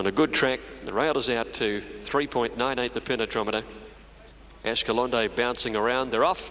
On a good track, the rail is out to 3.98 the penetrometer. Ashkelonde bouncing around. They're off.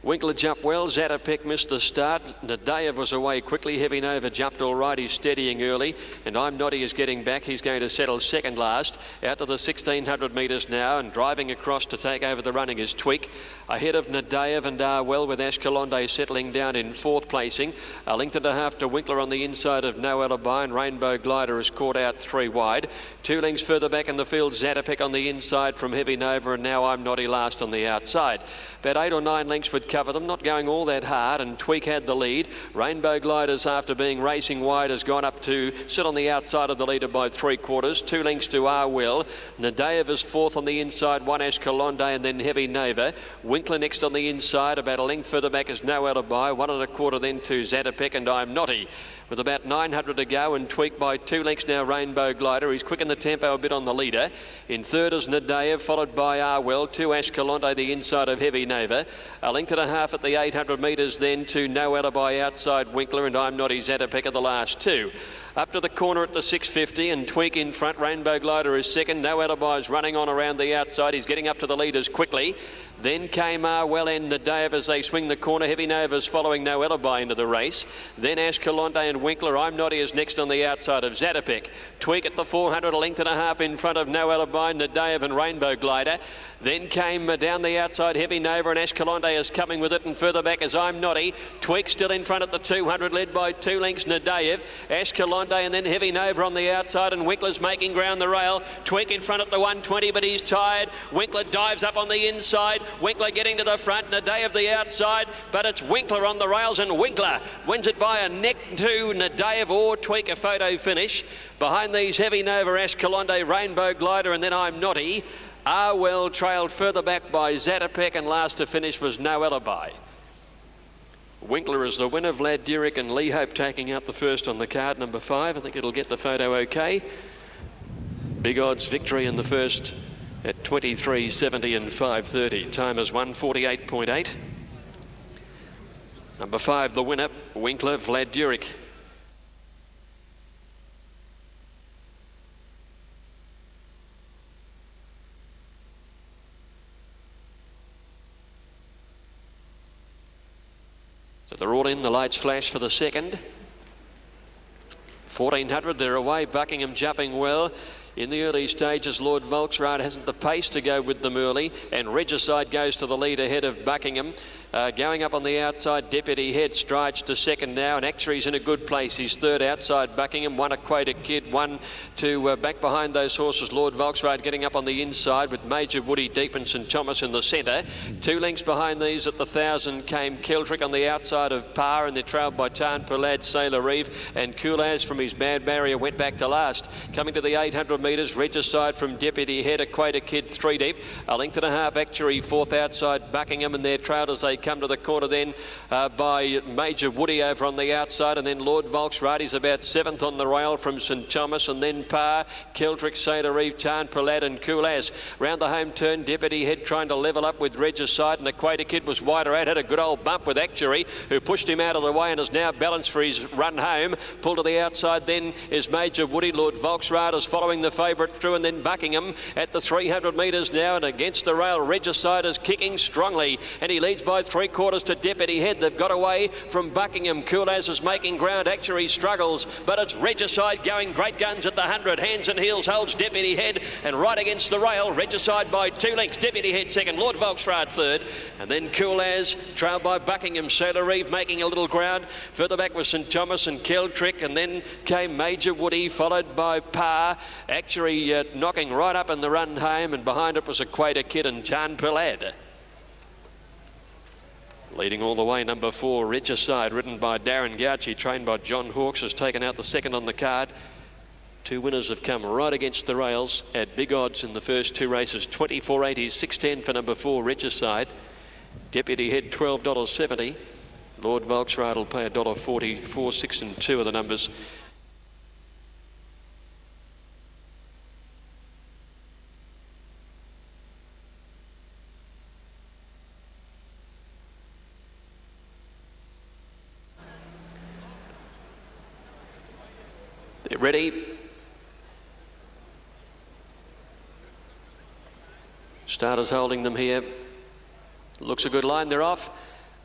Winkler jumped well. Zatopek missed the start. Nadayev was away quickly. Heavy Nova jumped all right. He's steadying early. And I'm Noddy is getting back. He's going to settle second last. Out to the 1600 metres now. And driving across to take over the running is Tweak. Ahead of Nadayev and Arwell, with Ashkelonde settling down in fourth placing. A length and a half to Winkler on the inside of No Alibi, and Rainbow Glider is caught out 3 wide. 2 lengths further back in the field, Zatopek on the inside from Heavy Nova, and now I'm Noddy last on the outside. About 8 or 9 lengths would cover them, not going all that hard, and Tweak had the lead. Rainbow Gliders, after being racing wide, has gone up to sit on the outside of the leader by 3/4. 2 lengths to Arwell. Nadayev is fourth on the inside, 1 Ashkelonde, and then Heavy Nova. Winkler next on the inside, about a length further back is No Alibi, 1 1/4 then to Zatopek, and I'm Noddy. With about 900 to go, and Tweak by 2 lengths now, Rainbow Glider. He's quickened the tempo a bit on the leader. In third is Nadayev, followed by Arwell. 2 Ashkelonde, the inside of Heavy Nova. A length and a half at the 800 metres then to No Alibi outside Winkler, and I'm Noddy. Zatopek are the last 2. Up to the corner at the 650, and Tweak in front. Rainbow Glider is second. No Alibi is running on around the outside. He's getting up to the leaders quickly. Then came Arwell and Nadayev as they swing the corner. Heavy Nova's following No Alibi into the race. Then Ashkelonde and Winkler. I'm Noddy is next on the outside of Zatopek. Tweak at the 400, a length and a half in front of No Alibi, Nadayev and Rainbow Glider. Then came down the outside Heavy Nova, and Ashkelonde is coming with it, and further back is I'm Noddy. Tweak still in front at the 200, led by 2 lengths Nadayev. Ashkelonde and then Heavy Nova on the outside, and Winkler's making ground the rail. Tweak in front at the 120, but he's tired. Winkler dives up on the inside. Winkler getting to the front, Nadayev the outside, but it's Winkler on the rails, and Winkler wins it by a neck to Nadayev or Tweak, a photo finish. Behind these Heavy Nova, Ashkelonde, Rainbow Glider, and then I'm Noddy. Arwell trailed further back by Zatopek, and last to finish was No Alibi. Winkler is the winner. Vlad Durick and Lee Hope taking out the first on the card, number 5. I think it'll get the photo okay. Big odds victory in the first at 23.70 and 5.30. Time is 1:48.8. Number 5, the winner, Winkler, Vlad Durick. So they're all in. The lights flash for the second. 1400, they're away. Buckingham jumping well. In the early stages, Lord Volksrad hasn't the pace to go with them early, and Regicide goes to the lead ahead of Buckingham. Going up on the outside, Deputy Head strides to second now, and Actuary's in a good place. He's third outside Buckingham. 1 Equator Kid, 1 to back behind those horses. Lord Volksrad getting up on the inside with Major Woody deep and St Thomas in the centre. 2 lengths behind these at the 1000 came Kiltrick on the outside of Parr, and they're trailed by Tarn Palad, Sailor Reeve, and Koolaz from his Mad Barrier went back to last. Coming to the 800 metres, Regicide from Deputy Head, Equator Kid 3 deep. A length and a half Actuary, 4th outside Buckingham, and they're trailed as they come to the corner then by Major Woody over on the outside, and then Lord Volksrad is about 7th on the rail from St Thomas, and then Parr, Kiltrick, Sailor Reeve, Tarn Palad and Koolaz. Round the home turn, Deputy Head trying to level up with Regicide, and Equator Kid was wider out, had a good old bump with Actuary, who pushed him out of the way and is now balanced for his run home. Pulled to the outside then is Major Woody. Lord Volksrad is following the favourite through, and then Buckingham at the 300 metres now, and against the rail Regicide is kicking strongly, and he leads by 3/4 to Deputy Head. They've got away from Buckingham. Koolaz is making ground. Actuary struggles, but it's Regicide going great guns at the 100. Hands and heels holds Deputy Head, and right against the rail Regicide by 2 lengths. Deputy Head second, Lord Volksrad third, and then Koolaz trailed by Buckingham. Sailor Reeve making a little ground. Further back was St Thomas and Kiltrick, and then came Major Woody, followed by Parr. Actuary knocking right up in the run home, and behind it was Equator Kid and Tarn Palad. Leading all the way, number 4, Regicide, ridden by Darren Gauchi, trained by John Hawkes, has taken out the second on the card. 2 winners have come right against the rails at big odds in the first 2 races. 24.80, 6.10 for number 4, Regicide. Deputy Head, $12.70. Lord Volksrad will pay $1.40, 4, 6 and 2 are the numbers. They're ready. Starters holding them here. Looks a good line. They're off.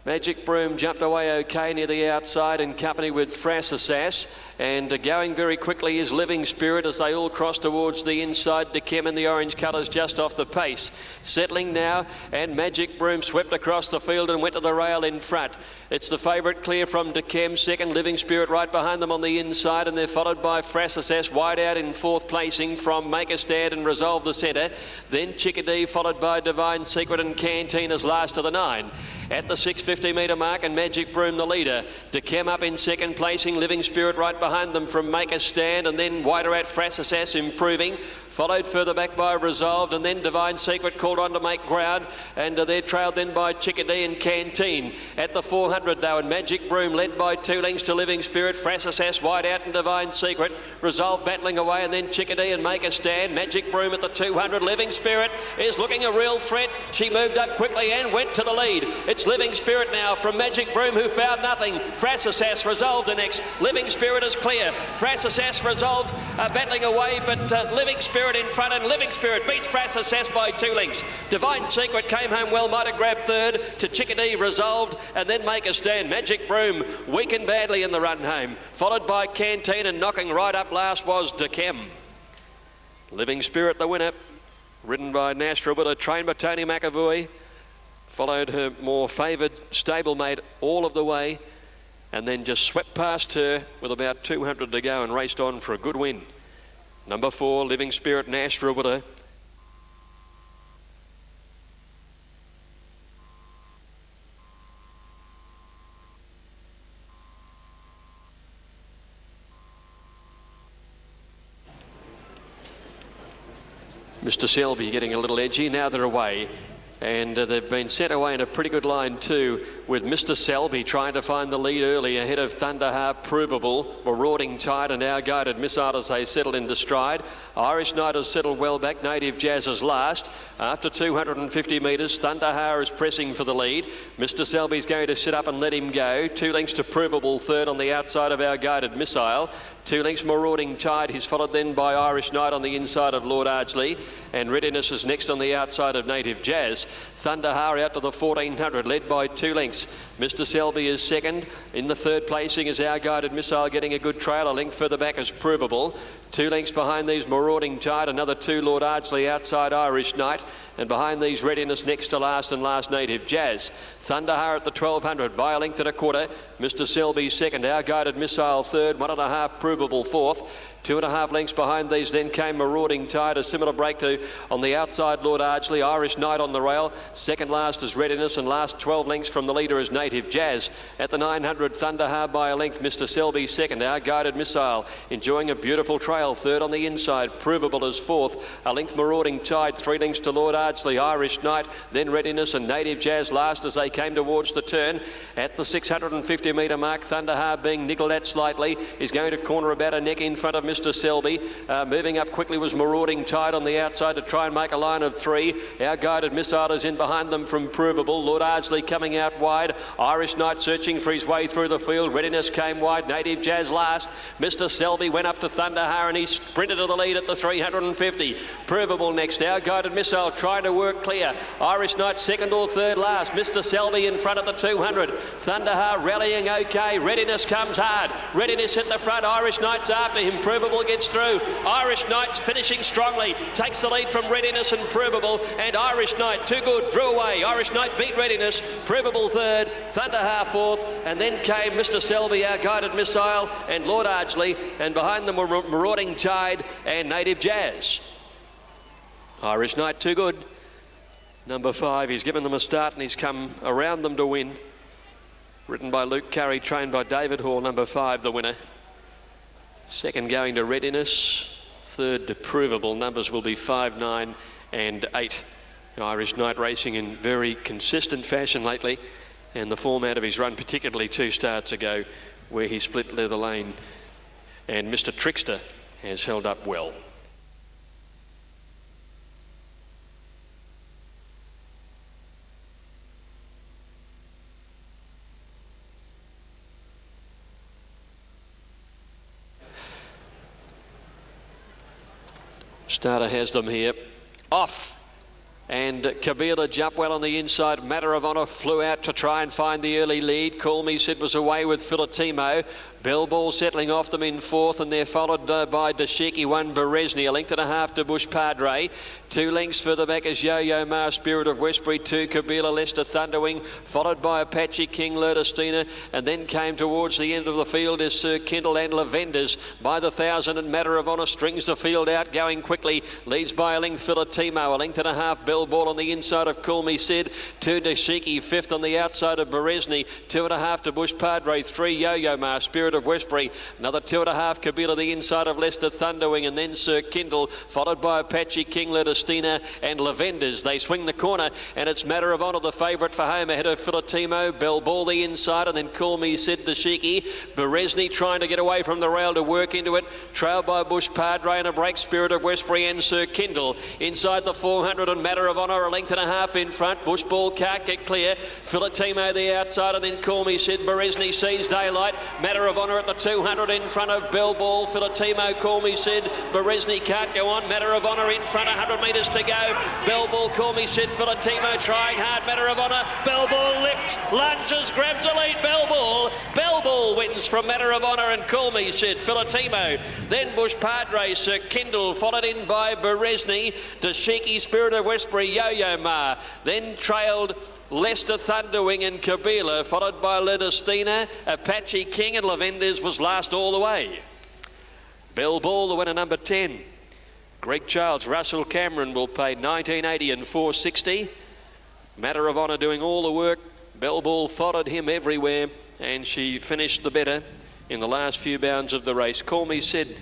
Magic Broom jumped away okay near the outside in company with Frassasass, and going very quickly is Living Spirit as they all cross towards the inside. Dekem in the orange colours just off the pace. Settling now, and Magic Broom swept across the field and went to the rail in front. It's the favourite clear from Dekem, second Living Spirit right behind them on the inside, and they're followed by Frassasass wide out in fourth placing from Make a Stand and Resolve the centre. Then Chickadee followed by Divine Secret and Canteen as last of the 9. At the 650 metre mark, and Magic Broom the leader. Dekem up in second placing, Living Spirit right behind them from Make a Stand, and then wider at Frassasass improving. Followed further back by Resolved, and then Divine Secret called on to make ground, and they're trailed then by Chickadee and Canteen. At the 400 though, and Magic Broom led by 2 lengths to Living Spirit. Frassasass wide out and Divine Secret. Resolved battling away, and then Chickadee and Make a Stand. Magic Broom at the 200. Living Spirit is looking a real threat. She moved up quickly and went to the lead. It's Living Spirit now from Magic Broom, who found nothing. Frassasass Resolved the next. Living Spirit is clear. Frassasass Resolved battling away, but Living Spirit in front, and Living Spirit beats Frassasass by 2 lengths. Divine Secret came home well, might have grabbed third to Chickadee, Resolved, and then Make a Stand. Magic Broom weakened badly in the run home, followed by Canteen, and knocking right up last was Dekem. Living Spirit the winner, ridden by Nash Roberta, trained by Tony McAvoy, followed her more favoured stablemate all of the way, and then just swept past her with about 200 to go and raced on for a good win. Number 4, Living Spirit, Nash Roberta. Mr. Selby getting a little edgy. Now they're away. And they've been set away in a pretty good line too, with Mr. Selby trying to find the lead early ahead of Thunderheart, Provable, Marauding Tide, and Our Guided Missile as they settled into stride. Irish Knight has settled well back. Native Jazz is last. After 250 metres, Thunderheart is pressing for the lead. Mr. Selby's going to sit up and let him go. 2 lengths to Provable, third on the outside of Our Guided Missile. 2 lengths Marauding Tide. He's followed then by Irish Knight on the inside of Lord Ardsley, and Readiness is next on the outside of Native Jazz. Thunderheart out to the 1400, led by 2 lengths. Mr. Selby is second. In the third placing is Our Guided Missile, getting a good trail. A length further back is Provable. 2 lengths behind these, Marauding Tide. Another 2, Lord Ardsley outside Irish Knight. And behind these, Readiness next to last, and last Native Jazz. Thunderheart at the 1200 by a length and a quarter. Mr. Selby second. Our Guided Missile third. 1.5 Provable fourth. 2.5 lengths behind these then came Marauding Tide, a similar break to on the outside Lord Ardsley. Irish Knight on the rail. Second last is Readiness, and last 12 lengths from the leader is Native Jazz. At the 900, Thunderheart by a length. Mr. Selby second. Our Guided Missile enjoying a beautiful trail. Third on the inside. Provable is fourth. A length Marauding Tide. 3 lengths to Lord Ardsley. Irish Knight, then Readiness, and Native Jazz last as they came towards the turn. At the 650 metre mark, Thunderheart being niggled at slightly is going to corner about a neck in front of Mr. Selby. Moving up quickly was Marauding Tide on the outside to try and make a line of 3. Our Guided Missile is in behind them from Provable. Lord Ardsley coming out wide. Irish Knight searching for his way through the field. Readiness came wide. Native Jazz last. Mr. Selby went up to Thunderheart and he sprinted to the lead at the 350. Provable next. Our Guided Missile trying to work clear. Irish Knight second or third last. Mr. Selby in front of the 200. Thunderheart rallying okay. Readiness comes hard. Readiness at the front. Irish Knight's after him. Provable gets through. Irish Knight's finishing strongly. Takes the lead from Readiness and Provable, and Irish Knight too good. Drew away. Irish Knight beat Readiness. Provable third. Thunderheart fourth, and then came Mr. Selby, Our Guided Missile, and Lord Ardsley, and behind them were Marauding Tide and Native Jazz. Irish Knight too good. Number 5, he's given them a start and he's come around them to win. Ridden by Luke Curry, trained by David Hall, number 5, the winner. Second going to Readiness, third to Provable. Numbers will be 5, 9 and 8. Irish Knight racing in very consistent fashion lately, and the format of his run, particularly 2 starts ago where he split leather lane, and Mr. Trickster has held up well. Starter has them here. Off. And Kabila jumped well on the inside. Matter of Honor flew out to try and find the early lead. Call Me Sid was away with Filatimo. Bell Ball settling off them in fourth, and they're followed by Dashiki, 1 Berezny, a length and a half to Bush Padre. 2 lengths further back is Yo-Yo Ma, Spirit of Westbury, 2 Kabila, Leicester Thunderwing, followed by Apache King, Lertistina, and then came towards the end of the field is Sir Kindle and Lavenders. By the 1,000, and Matter of Honor strings the field out, going quickly, leads by a length Filatimo, a length and a half Bell Ball on the inside of Call Me Sid, 2 Dashiki, 5th on the outside of Berezny, 2.5 to Bush Padre, 3 Yo-Yo Ma, Spirit of Westbury, another 2.5 Kabila the inside of Leicester Thunderwing, and then Sir Kindle, followed by Apache King, Lertistina and Lavenders. They swing the corner, and it's Matter of Honor, the favourite for home, ahead of Filatimo, Bell Ball the inside, and then Call Me Sid, Dashiki. Berezny trying to get away from the rail to work into it, trailed by Bush Padre and a break, Spirit of Westbury and Sir Kindle. Inside the 400, and Matter of Honor a length and a half in front. Bush Ball can't get clear. Filatimo the outside, and then Call Me Sid. Berezny sees daylight. Matter of Honor at the 200 in front of Bell Ball. Filatimo, Call Me Sid. Berezny can't go on. Matter of Honor in front, 100 metres to go. Bell Ball, Call Me Sid. Filatimo trying hard. Matter of Honor. Bell Ball lifts, lunges, grabs the lead. Bell Ball. Bell Ball wins from Matter of Honor and Call Me Sid. Filatimo. Then Bush Padre, Sir Kindle, followed in by Berezny. Dashiki, Spirit of Westbury, Yo-Yo Ma. Then trailed Leicester Thunderwing and Kabila, followed by Lertistina. Apache King and Lavenders was last all the way. Bell Ball, the winner, number 10. Greg Charles, Russell Cameron will pay 19.80 and 4.60. Matter of Honor doing all the work. Bell Ball followed him everywhere, and she finished the better in the last few bounds of the race. Call Me Sid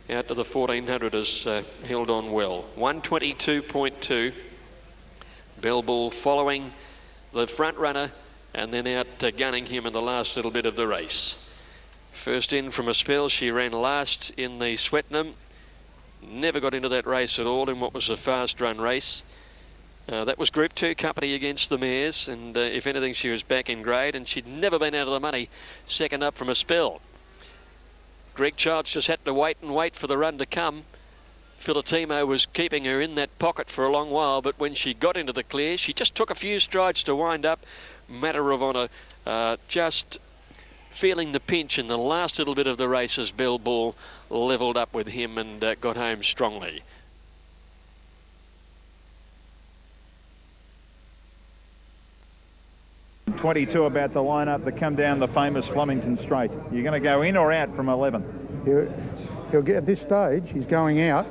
out to the 1400 has held on well. 122.2. Bell Ball following the front runner, and then out gunning him in the last little bit of the race. First in from a spell, she ran last in the Swettenham. Never got into that race at all in what was a fast run race. That was Group 2 company against the mares, and if anything she was back in grade, and she'd never been out of the money second up from a spell. Greg Childs just had to wait and wait for the run to come. Filatimo was keeping her in that pocket for a long while, but when she got into the clear, she just took a few strides to wind up. Matter of Honor just feeling the pinch in the last little bit of the race as Bell Ball levelled up with him and got home strongly. .22 about the lineup that come down the famous Flemington straight. You're going to go in or out from 11? He'll get at this stage. He's going out,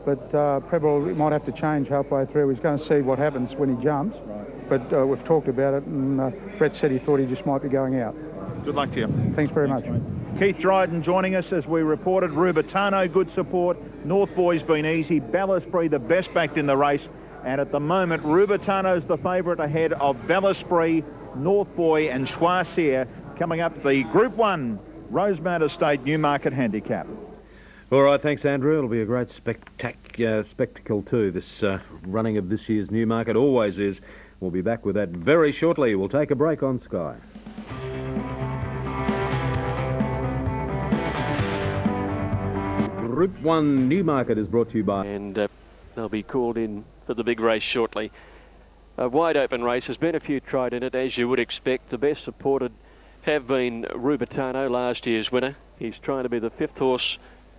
but probably might have to change halfway through. He's going to see what happens when he jumps. Right. But we've talked about it, and Brett said he thought he just might be going out. Good luck to you. Thanks very much. Mate. Keith Dryden joining us as we reported. Rubertano, good support. North Boy's been easy. Ballaspree, the best backed in the race. And at the moment, Rubertano's the favourite ahead of Ballaspree, North Boy and Choisier coming up the Group 1 Rosemount Estate Newmarket Handicap. All right, thanks, Andrew. It'll be a great spectacle too, this running of this year's Newmarket. Always is. We'll be back with that very shortly. We'll take a break on Sky. Group 1 Newmarket is brought to you by... And they'll be called in for the big race shortly. A wide open race. There's been a few tried in it, as you would expect. The best supported have been Rubertano, last year's winner. He's trying to be the 5th horse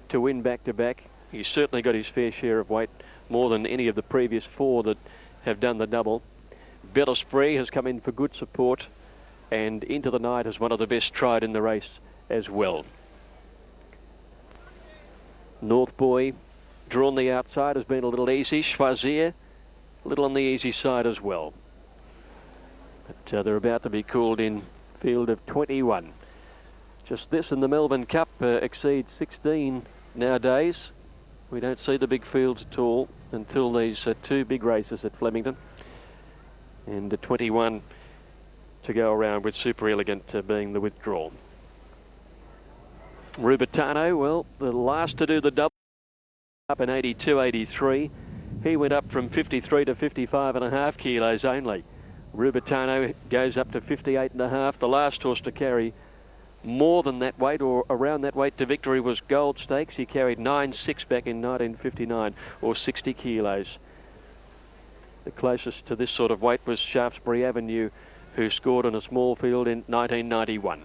to win back-to-back. He's certainly got his fair share of weight, more than any of the previous 4 that have done the double. Ballaspree has come in for good support, and Into the Night is one of the best tried in the race as well. North Boy, drawn the outside, has been a little easy. Choisier, a little on the easy side as well. But they're about to be called in field of 21. Just this in the Melbourne Cup exceeds 16 nowadays. We don't see the big fields at all until these 2 big races at Flemington. And 21 to go around, with Super Elegant being the withdrawal. Rubertano, well, the last to do the double up in 82-83. He went up from 53 to 55.5 kilos only. Rubertano goes up to 58.5. The last horse to carry more than that weight, or around that weight, to victory was Gold Stakes. He carried 9.6 back in 1959, or 60 kilos. The closest to this sort of weight was Shaftesbury Avenue, who scored on a small field in 1991.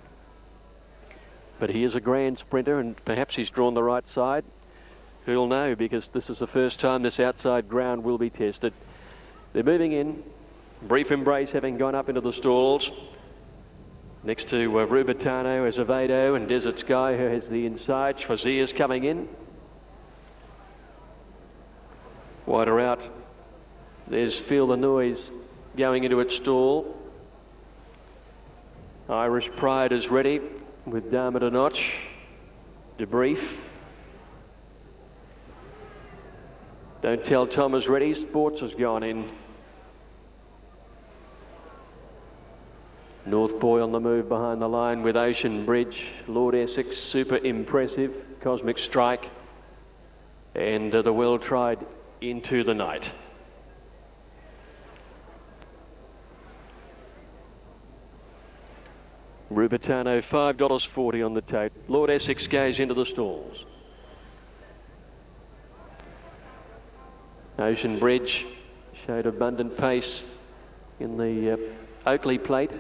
But he is a grand sprinter, and perhaps he's drawn the right side. Who'll know, because this is the first time this outside ground will be tested. They're moving in. Brief Embrace having gone up into the stalls. Next to Rubertano, Azevedo and Desert Sky, who has the inside. Schwazier's coming in. Wider out. There's Feel the Noise going into its stall. Irish Pride is ready with Dharma a Notch. Debrief. Don't Tell Tom is ready. Sports has gone in. North Boy on the move behind the line with Ocean Bridge. Lord Essex, Super Impressive. Cosmic Strike. And the Well Tried Into the Night. Rubertano, $5.40 on the tote. Lord Essex goes into the stalls. Ocean Bridge showed abundant pace in the Oakley Plate.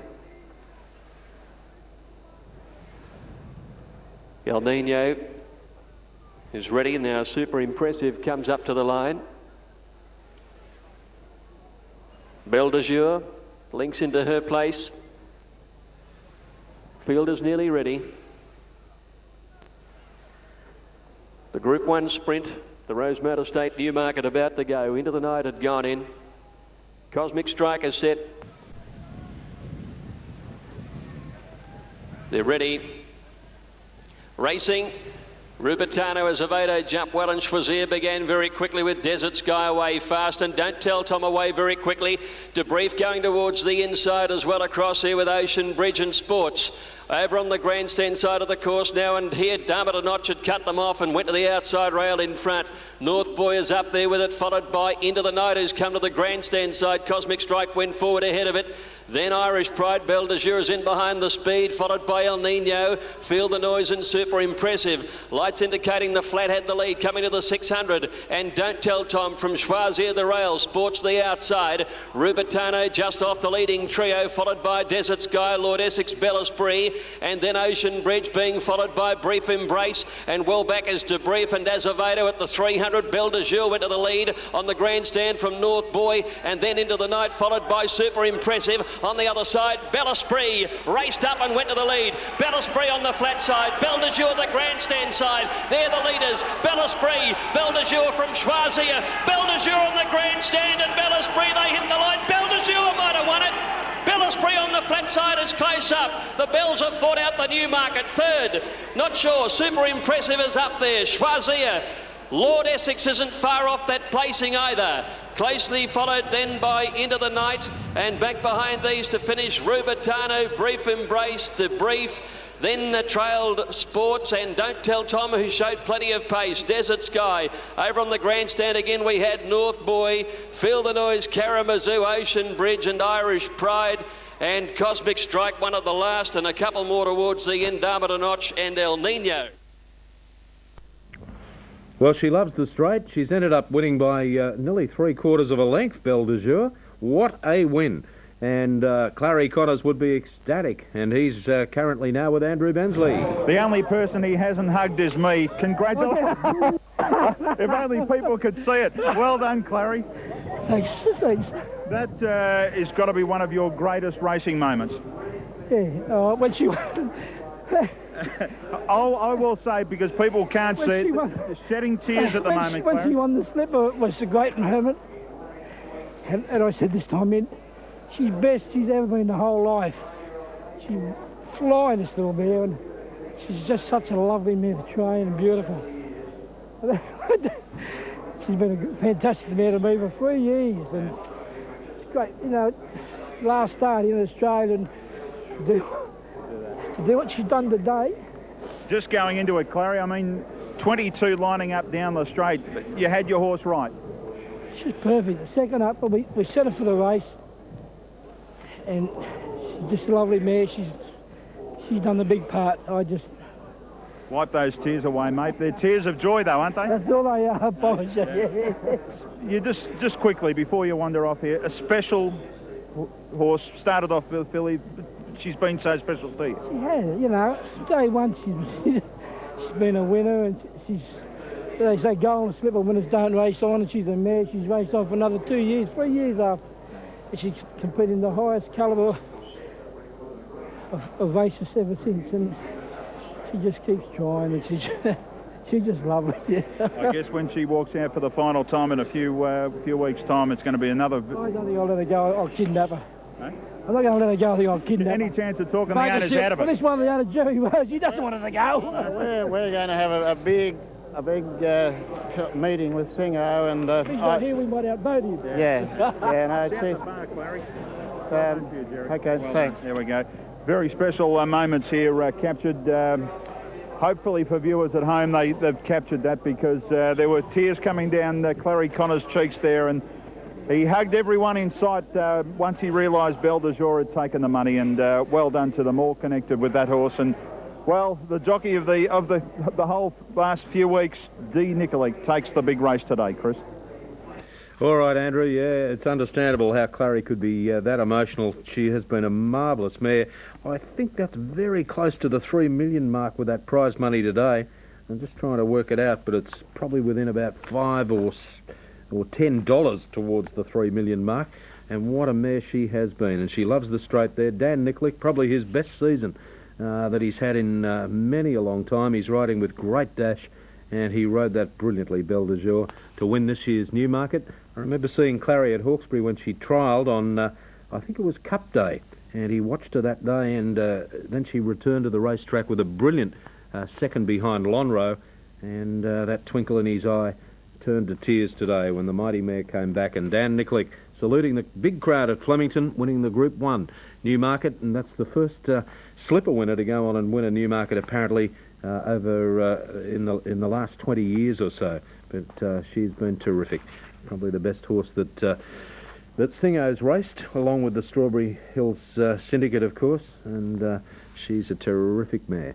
El Nino is ready now. Super Impressive comes up to the line. Belle de Jour links into her place. Field is nearly ready. The Group 1 sprint, the Rosemount Estate Newmarket about to go. Into the Night had gone in. Cosmic Strike is set. They're ready. Racing. Rubertano, Azevedo jump well, and Schwazier began very quickly with Desert Sky away fast, and Don't Tell Tom away very quickly. Debrief going towards the inside as well across here with Ocean Bridge and Sports. Over on the grandstand side of the course now, and here Dharma a Notch had cut them off and went to the outside rail in front. North Boy is up there with it, followed by Into the Night, who's come to the grandstand side. Cosmic Strike went forward ahead of it. Then Irish Pride, Belle de Jour is in behind the speed, followed by El Nino. Feel the Noise and Super Impressive. Lights indicating the flat had the lead, coming to the 600. And Don't Tell Tom from Schwazier the rail. Sports the outside. Rubertano just off the leading trio, followed by Desert Sky, Lord Essex, Belle Esprit. And then Ocean Bridge being followed by Brief Embrace. And well back is Debrief and Azevedo at the 300. Belle de Jour went to the lead on the grandstand from North Boy. And then Into the Night, followed by Super Impressive. On the other side, Belle Esprit raced up and went to the lead. Belle Esprit on the flat side, Belle de Jour the grandstand side. They're the leaders. Belle Esprit, Belle de Jour from Schwazier. Belle de Jour on the grandstand, and Belle Esprit, they hit the line. Belle de Jour might have won it. Belle Esprit on the flat side is close up. The Bells have fought out the Newmarket. Third, not sure. Super Impressive is up there. Schwazier. Lord Essex isn't far off that placing either. Closely followed then by Into the Night, and back behind these to finish Rubertano, Brief Embrace, Debrief. Then trailed Sports and Don't Tell Tom, who showed plenty of pace. Desert Sky. Over on the grandstand again we had North Boy, Feel the Noise, Karamazoo, Ocean Bridge and Irish Pride. And Cosmic Strike, one of the last, and a couple more towards the end, Dharma a Notch and El Nino. Well, she loves the straight. She's ended up winning by nearly 3/4 of a length, Belle de Jour. What a win. And Clary Connors would be ecstatic. And he's currently now with Andrew Bensley. The only person he hasn't hugged is me. Congratulations. If only people could see it. Well done, Clary. Thanks. That is got to be one of your greatest racing moments. Yeah, when she I will say, because people can't see it, shedding tears at the moment, when she won the slipper, it was a great moment. And I said this time in, she's best she's ever been the whole life. She's flying, this little mare, and she's just such a lovely mare to train and beautiful. She's been a fantastic mare to me for 3 years, and it's great, you know, last start in Australia, and to do what she's done today. Just going into it, Clary, I mean, 22 lining up down the straight, but you had your horse right. She's perfect. Second up, we set her for the race, and she's just a lovely mare. She's done the big part. I just... Wipe those tears away, mate. They're tears of joy, though, aren't they? That's all they are, boys. you just quickly, before you wander off here, a special horse, started off with filly. She's been so special to you. She has, you know, day one she's been a winner, and they say golden slipper winners don't race on, and she's a mare. She's raced on for another 2 years, 3 years after. She's competed in the highest calibre of races ever since, and she just keeps trying, and she's just lovely. Yeah. I guess when she walks out for the final time in a few weeks' time, it's going to be another... I don't think I'll let her go. I'll kidnap her. Huh? I'm not going to let her go. I think I'll kidnap her. Any chance of talking the owners out of it? Well, this one, the owner, Jerry, she doesn't want her to go. We're going to have a big meeting with Singo, and he's not here. We might outvote him. Yeah, no, she's... Okay, thanks. There we go. Very special moments here captured. Hopefully for viewers at home, they've captured that, because there were tears coming down Clary Connor's cheeks there, and he hugged everyone in sight once he realised Belle de Jour had taken the money, and well done to them, all connected with that horse. And well, the jockey of the whole last few weeks, D. Nicolik, takes the big race today, Chris. All right, Andrew, yeah, it's understandable how Clary could be that emotional. She has been a marvellous mare. I think that's very close to the $3 million mark with that prize money today. I'm just trying to work it out, but it's probably within about $5 or $10 towards the $3 million mark. And what a mare she has been, and she loves the straight there. Dan Nicolik, probably his best season that he's had in many a long time. He's riding with great dash, and he rode that brilliantly, Belle de Jour, to win this year's Newmarket. I remember seeing Clary at Hawkesbury when she trialled on, I think it was Cup Day, and he watched her that day, and then she returned to the racetrack with a brilliant second behind Lonhro, and that twinkle in his eye turned to tears today when the mighty mare came back. And Dan Nicolik saluting the big crowd at Flemington, winning the Group 1 Newmarket, and that's the first slipper winner to go on and win a Newmarket apparently over in the last 20 years or so. But she's been terrific. Probably the best horse that Singo's raced, along with the Strawberry Hills Syndicate, of course, and she's a terrific mare.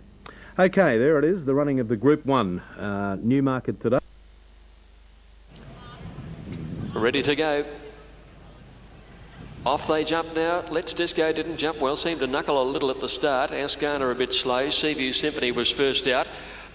Okay, there it is, the running of the Group 1 Newmarket today. Ready to go. Off they jump now. Let's Disco didn't jump well, seemed to knuckle a little at the start. Ascana a bit slow. Seaview Symphony was first out.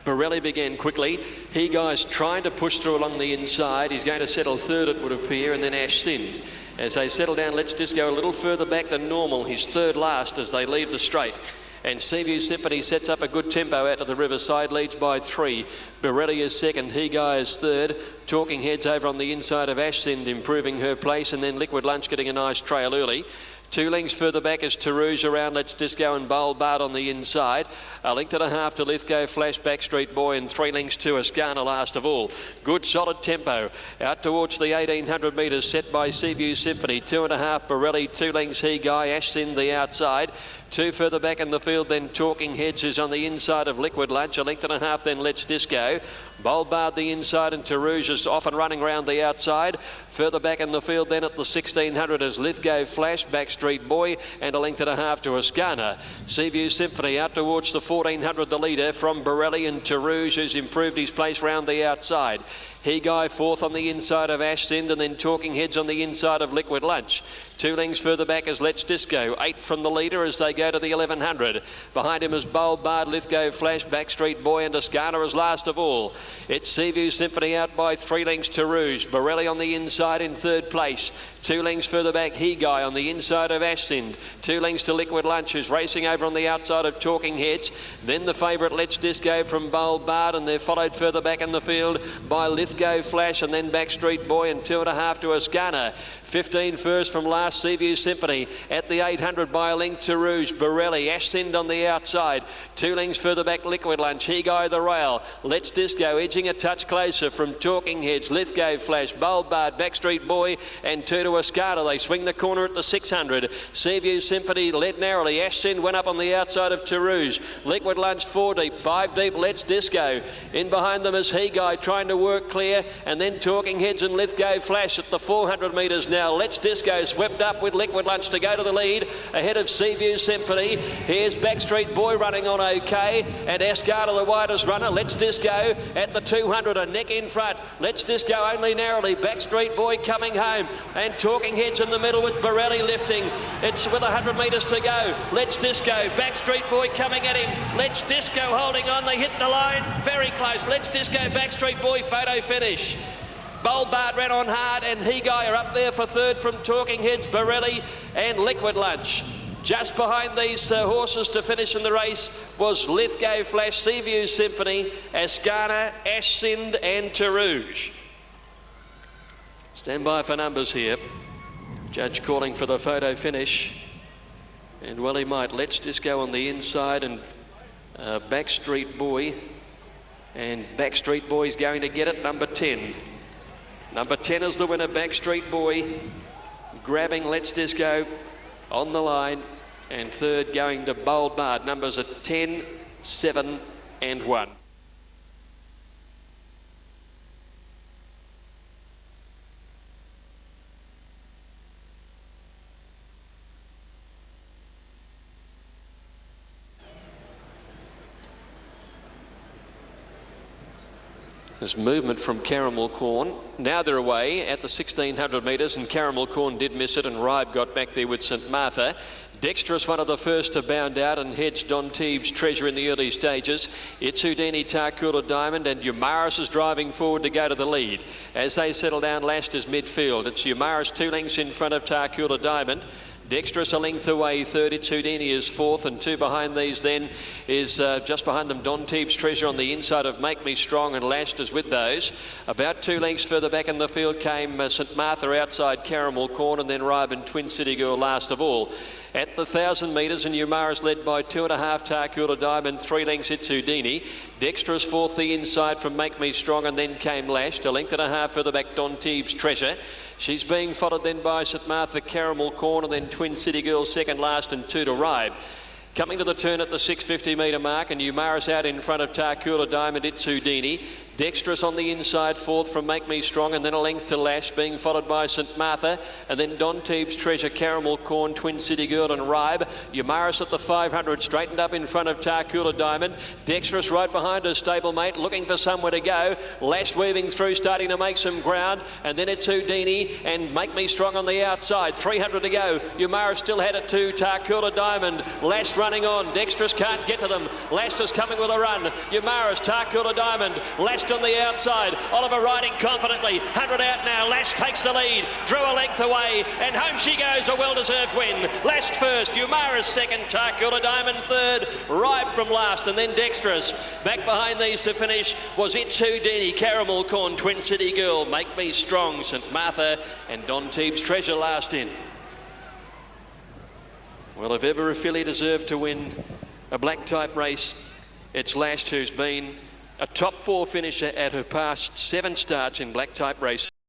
Borelli began quickly. He Guy's trying to push through along the inside. He's going to settle third, it would appear, and then Ash Sin. As they settle down, Let's Disco a little further back than normal. He's third last as they leave the straight. And Seaview Symphony sets up a good tempo out to the riverside, leads by 3. Borelli is second, He Guy is third. Talking Heads over on the inside of Ashsind, improving her place, and then Liquid Lunch getting a nice trail early. 2 lengths further back is Tarouge around Let's Disco and Bowlbard on the inside. A length and a half to Lithgow, Flash, Backstreet Boy, and 3 lengths to Ascana last of all. Good solid tempo. Out towards the 1800 metres set by Seaview Symphony. 2.5 Borelli, 2 lengths He Guy, Ashsind the outside. 2 further back in the field, then Talking Heads is on the inside of Liquid Lunch. A length and a half, then Let's Disco. Bowlbard the inside, and Tarouge is off and running round the outside. Further back in the field, then at the 1600 is Lithgow, Flash, Backstreet Boy, and a length and a half to Ascana. Seaview Symphony out towards the 1400, the leader from Borelli, and Tarouge, who's improved his place round the outside. He Guy fourth on the inside of Ashsind, and then Talking Heads on the inside of Liquid Lunch. 2 lengths further back is Let's Disco. 8 from the leader as they go to the 1100. Behind him is Bowlbard, Lithgow, Flash, Backstreet Boy, and Ascana is last of all. It's Seaview Symphony out by 3 lengths to Rouge. Borelli on the inside in third place. 2 lengths further back, He Guy on the inside of Ashsind. 2 lengths to Liquid Lunch, who's racing over on the outside of Talking Heads. Then the favourite Let's Disco from Bowlbard, and they're followed further back in the field by Lithgow, Flash, and then Backstreet Boy, and 2.5 to Ascana. 15 first from last, Seaview Symphony at the 800 by a length to Rouge. Borelli, Ashsind on the outside. 2 lengths further back, Liquid Lunch. He Guy the rail. Let's Disco edging a touch closer from Talking Heads. Lithgow, Flash, Bowlbard, Backstreet Boy, and 2 to Ascana. They swing the corner at the 600. Seaview Symphony led narrowly. Ashsind went up on the outside of Tarouge. Liquid Lunch 4 deep, 5 deep. Let's Disco. In behind them is He Guy trying to work clear, and then Talking Heads and Lithgow, Flash at the 400 metres now. Let's Disco swept up with Liquid Lunch to go to the lead ahead of Seaview Symphony. Symphony. Here's Backstreet Boy running on okay, and Escarta the widest runner. Let's Disco at the 200, a neck in front. Let's Disco only narrowly. Backstreet Boy coming home, and Talking Heads in the middle with Borelli lifting. It's with 100 metres to go. Let's Disco, Backstreet Boy coming at him. Let's Disco holding on, they hit the line, very close. Let's Disco, Backstreet Boy, photo finish. Boldbard ran on hard, and He-Guy are up there for third from Talking Heads, Borelli and Liquid Lunch. Just behind these horses to finish in the race was Lithgow Flash, Seaview Symphony, Ascana, Ashsind and Tarouge. Stand by for numbers here. Judge calling for the photo finish. And well he might. Let's Disco on the inside, and Backstreet Boy. And Backstreet Boy's going to get it, number 10. Number 10 is the winner, Backstreet Boy. Grabbing Let's Disco on the line. And third going to Boldbard. Numbers are 10, 7 and 1. There's movement from Caramel Corn. Now they're away at the 1600 metres, and Caramel Corn did miss it, and Ribe got back there with St Martha. Dexterous, one of the first to bound out and hedge Don Teague's Treasure in the early stages. It's Houdini, Tarcoola Diamond, and Umaris is driving forward to go to the lead. As they settle down, lashed is midfield. It's Umaris 2 lengths in front of Tarcoola Diamond. Dexterous a length away, third. It's Houdini is fourth, and two behind these then is just behind them Don Teague's Treasure on the inside of Make Me Strong, and Lashed is with those. About 2 lengths further back in the field came St Martha outside Caramel Corn, and then Ribe and Twin City Girl last of all. At the 1,000 metres, and Umaris led by 2.5 Tarcoola Diamond, 3 lengths it's Houdini. Dexterous fourth the inside from Make Me Strong, and then came Lashed. A length and a half further back Don Teague's Treasure. She's being followed then by St Martha, Caramel Corn, and then Twin City Girl second last, and 2 to Ribe. Coming to the turn at the 650 metre mark, and Umaris out in front of Tarcoola Diamond, it's Houdini. Dexterous on the inside, fourth from Make Me Strong, and then a length to Lash, being followed by St Martha, and then Don Teague's Treasure, Caramel Corn, Twin City Girl and Ribe. Umaris at the 500, straightened up in front of Tarcoola Diamond. Dexterous right behind her stablemate, looking for somewhere to go. Lash weaving through, starting to make some ground, and then it's Houdini and Make Me Strong on the outside. 300 to go. Umaris still had it to Tarcoola Diamond. Lash running on. Dexterous can't get to them. Lash is coming with a run. Umaris, Tarcoola Diamond. Lash on the outside. Oliver riding confidently. 100 out now. Lash takes the lead. Drew a length away, and home she goes. A well-deserved win. Lashed first. Umaris second. Tarcoola Diamond third. Ribe from last, and then Dexterous. Back behind these to finish was It's Houdini, Caramel Corn, Twin City Girl, Make Me Strong, St Martha, and Don Teague's Treasure last in. Well, if ever a filly deserved to win a black type race, it's Lashed, who's been a top 4 finisher at her past 7 starts in black type races.